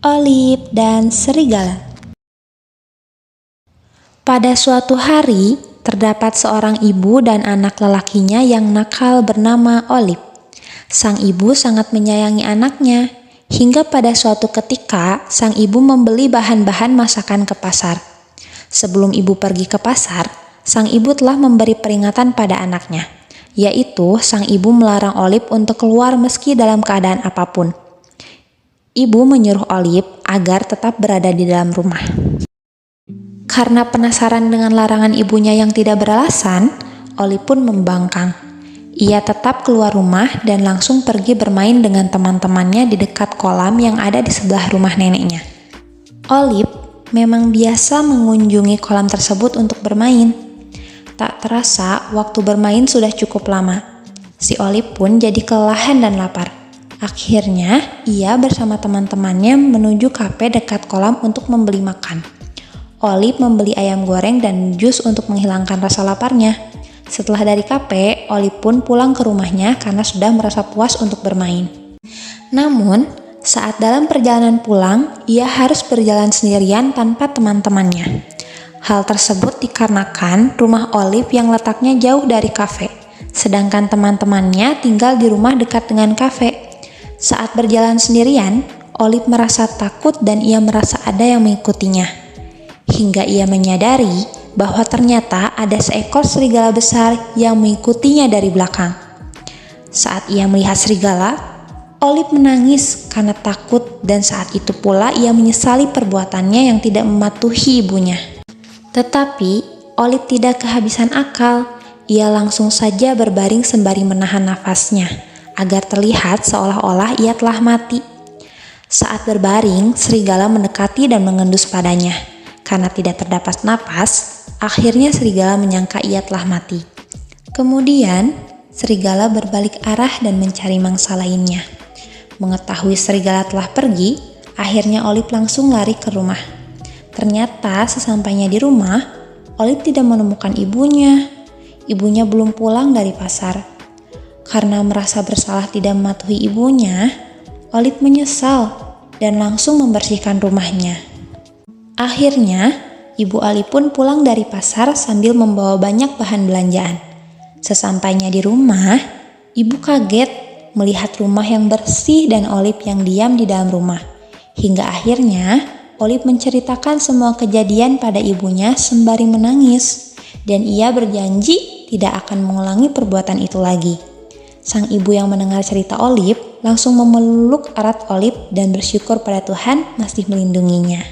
Olive dan serigala. Pada suatu hari, terdapat seorang ibu dan anak lelakinya yang nakal bernama Olive. Sang ibu sangat menyayangi anaknya, hingga pada suatu ketika sang ibu membeli bahan-bahan masakan ke pasar. Sebelum ibu pergi ke pasar, sang ibu telah memberi peringatan pada anaknya, yaitu sang ibu melarang Olive untuk keluar meski dalam keadaan apapun. Ibu menyuruh Olive agar tetap berada di dalam rumah. Karena penasaran dengan larangan ibunya yang tidak beralasan, Olive pun membangkang. Ia tetap keluar rumah dan langsung pergi bermain dengan teman-temannya di dekat kolam yang ada di sebelah rumah neneknya. Olive memang biasa mengunjungi kolam tersebut untuk bermain. Tak terasa, waktu bermain sudah cukup lama. Si Olive pun jadi kelelahan dan lapar. Akhirnya, ia bersama teman-temannya menuju kafe dekat kolam untuk membeli makan. Olive membeli ayam goreng dan jus untuk menghilangkan rasa laparnya. Setelah dari kafe, Olive pun pulang ke rumahnya karena sudah merasa puas untuk bermain. Namun, saat dalam perjalanan pulang, ia harus berjalan sendirian tanpa teman-temannya. Hal tersebut dikarenakan rumah Olive yang letaknya jauh dari kafe, sedangkan teman-temannya tinggal di rumah dekat dengan kafe. Saat berjalan sendirian, Olive merasa takut dan ia merasa ada yang mengikutinya. Hingga ia menyadari bahwa ternyata ada seekor serigala besar yang mengikutinya dari belakang. Saat ia melihat serigala, Olive menangis karena takut dan saat itu pula ia menyesali perbuatannya yang tidak mematuhi ibunya. Tetapi Olive tidak kehabisan akal. Ia langsung saja berbaring sembari menahan nafasnya agar terlihat seolah-olah ia telah mati. Saat berbaring, serigala mendekati dan mengendus padanya. Karena tidak terdapat napas, akhirnya serigala menyangka ia telah mati. Kemudian, serigala berbalik arah dan mencari mangsa lainnya. Mengetahui serigala telah pergi, akhirnya Olive langsung lari ke rumah. Ternyata sesampainya di rumah, Olive tidak menemukan ibunya. Ibunya belum pulang dari pasar. Karena merasa bersalah tidak mematuhi ibunya, Olive menyesal dan langsung membersihkan rumahnya. Akhirnya, Ibu Olive pun pulang dari pasar sambil membawa banyak bahan belanjaan. Sesampainya di rumah, ibu kaget melihat rumah yang bersih dan Olive yang diam di dalam rumah. Hingga akhirnya, Olive menceritakan semua kejadian pada ibunya sembari menangis. Dan ia berjanji tidak akan mengulangi perbuatan itu lagi. Sang ibu yang mendengar cerita Olive langsung memeluk erat Olive dan bersyukur pada Tuhan masih melindunginya.